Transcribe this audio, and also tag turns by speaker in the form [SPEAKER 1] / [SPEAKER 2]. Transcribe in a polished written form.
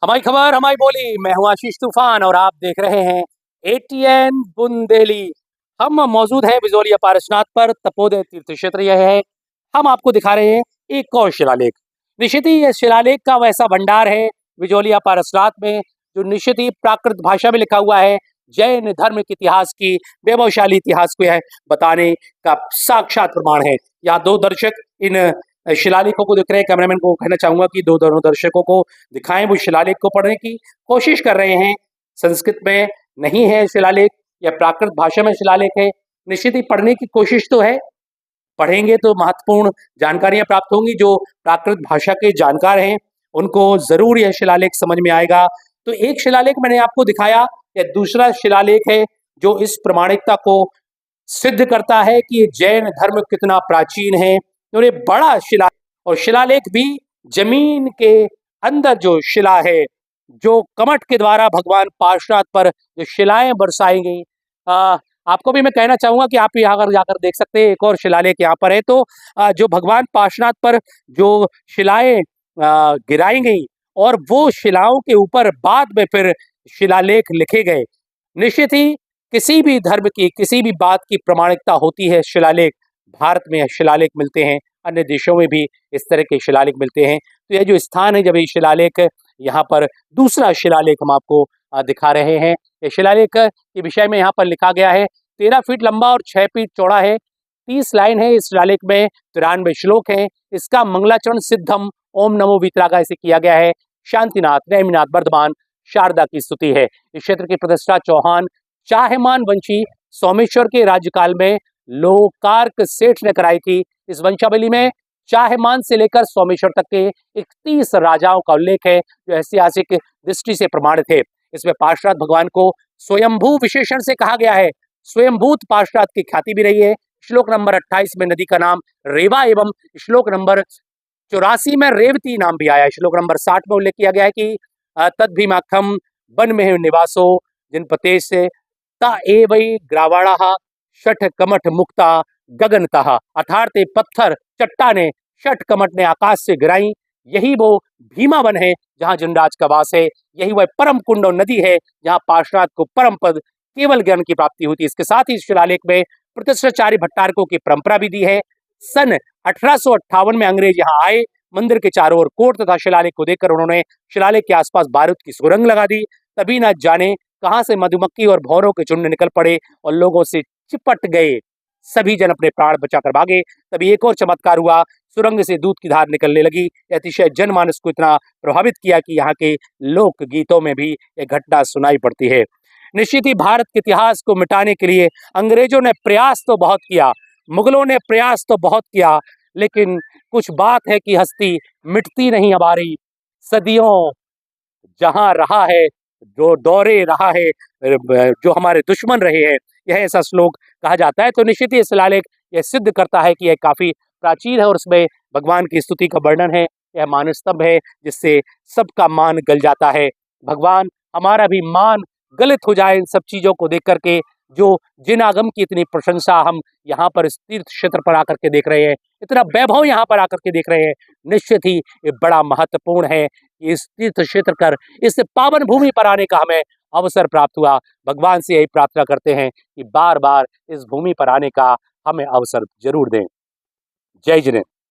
[SPEAKER 1] हमारी खबर हमारी बोली। मैं हूं आशीष तूफान और आप देख रहे हैं एटीएन बुंदेली। हम मौजूद हैं बिजोलिया पारसनाथ पर। तपोदय तीर्थ क्षेत्र यह है। हम आपको दिखा रहे हैं एक और शिलालेख। निश्चित ही यह शिलालेख का वैसा भंडार है बिजोलिया पारसनाथ में जो निश्चित ही प्राकृत भाषा में लिखा हुआ है। जैन धर्म के इतिहास की वैभवशाली इतिहास को यह बताने का साक्षात प्रमाण है। यहाँ दो दर्शक इन शिलालेखों को देख रहे हैं। कैमरामैन को कहना चाहूंगा कि दोनों दर्शकों को दिखाएं, वो शिलालेख को पढ़ने की कोशिश कर रहे हैं। संस्कृत में नहीं है शिलालेख, या प्राकृत भाषा में शिलालेख है। निश्चित ही पढ़ने की कोशिश तो है, पढ़ेंगे तो महत्वपूर्ण जानकारियां प्राप्त होंगी। जो प्राकृत भाषा के जानकार हैं उनको जरूर यह शिलालेख समझ में आएगा। तो एक शिलालेख मैंने आपको दिखाया, यह दूसरा शिलालेख है जो इस प्रमाणिकता को सिद्ध करता है कि जैन धर्म कितना प्राचीन है। और ये बड़ा शिला और शिलालेख भी जमीन के अंदर जो शिला है, जो कमठ के द्वारा भगवान पार्श्वनाथ पर जो शिलाएं बरसाई गई। आपको भी मैं कहना चाहूंगा कि आप यहाँ जाकर देख सकते हैं। एक और शिलालेख यहाँ पर है। तो जो भगवान पार्श्वनाथ पर जो शिलाएं गिराई गई और वो शिलाओं के ऊपर बाद में फिर शिलालेख लिखे गए। निश्चित ही किसी भी धर्म की किसी भी बात की प्रमाणिकता होती है शिलालेख। भारत में शिलालेख मिलते हैं, अन्य देशों में भी इस तरह के शिलालेख मिलते हैं। तो यह जो स्थान है जब ये शिलालेख, यहाँ पर दूसरा शिलालेख हम आपको दिखा रहे हैं। ये शिलालेख के विषय में यहाँ पर लिखा गया है। 13 फीट लंबा और 6 फीट चौड़ा है। 30 लाइन है इस शिलालेख में, 93 श्लोक हैं। इसका मंगलाचरण सिद्धम ओम नमो वीतरागाय से किया गया है। शांतिनाथ, नेमिनाथ, वर्धमान, शारदा की स्तुति है। इस क्षेत्र की प्रतिष्ठा चौहान चाहमान वंशी सोमेश्वर के राज्यकाल में लोकार्क सेठ ने कराई थी। इस वंशावली में चाहमान से लेकर सोमेश्वर तक के 31 राजाओं का उल्लेख है जो ऐतिहासिक दृष्टि से प्रमाणित है। इसमें पार्श्वनाथ भगवान को स्वयंभू विशेषण से कहा गया है। स्वयंभूत पार्श्वनाथ की ख्याति भी रही है। श्लोक नंबर 28 में नदी का नाम रेवा एवं श्लोक नंबर 84 में रेवती नाम भी आया। श्लोक नंबर 60 में उल्लेख किया गया है कि तद भीमाखम वन में निवासो जिन पते से ता ए वही ग्रावाड़ा शठ कमठ मुक्ता गगनतः, अर्थात पत्थर चट्टाने शठ कमठ ने आकाश से गिराई। यही वो भीमा वन है जहाँ जनराज का वास है। यही वह परम कुंड और नदी है जहाँ पार्श्वनाथ को परम पद केवल ज्ञान की प्राप्ति होती है। इसके साथ ही शिलालेख में प्रतिष्ठाचार्य भट्टारकों की परंपरा भी दी है। सन 1858 में अंग्रेज यहाँ आए। मंदिर के चारों ओर कोट तथा शिलालेख को देखकर उन्होंने शिलालेख के आसपास बारूद की सुरंग लगा दी। तभी न जाने कहां से मधुमक्खी और भौरों के झुंड निकल पड़े और लोगों से चिपट गए। सभी जन अपने प्राण बचाकर भागे। तभी एक और चमत्कार हुआ, सुरंग से दूध की धार निकलने लगी। अतिशय जनमानस को इतना प्रभावित किया कि यहाँ के लोक गीतों में भी ये घटना सुनाई पड़ती है। निश्चित ही भारत के इतिहास को मिटाने के लिए अंग्रेजों ने प्रयास तो बहुत किया, मुगलों ने प्रयास तो बहुत किया, लेकिन कुछ बात है कि हस्ती मिटती नहीं हमारी। सदियों जहां रहा है, जो दौरे रहा है, जो हमारे दुश्मन रहे हैं, यह ऐसा श्लोक कहा जाता है। तो निश्चित ही शिलालेख यह सिद्ध करता है कि यह काफी प्राचीन है और उसमें भगवान की स्तुति का वर्णन है। यह मान स्तंभ है जिससे सबका मान गल जाता है। भगवान हमारा भी मान गलित हो जाए इन सब चीजों को देख करके। जो जिन आगम की इतनी प्रशंसा हम यहाँ पर इस तीर्थ क्षेत्र पर आकर के देख रहे हैं, इतना वैभव यहाँ पर आकर के देख रहे हैं, निश्चित ही ये बड़ा महत्वपूर्ण है कि इस तीर्थ क्षेत्र कर इस पावन भूमि पर आने का हमें अवसर प्राप्त हुआ। भगवान से यही प्रार्थना करते हैं कि बार बार इस भूमि पर आने का हमें अवसर जरूर दें। जय जिनेंद्र।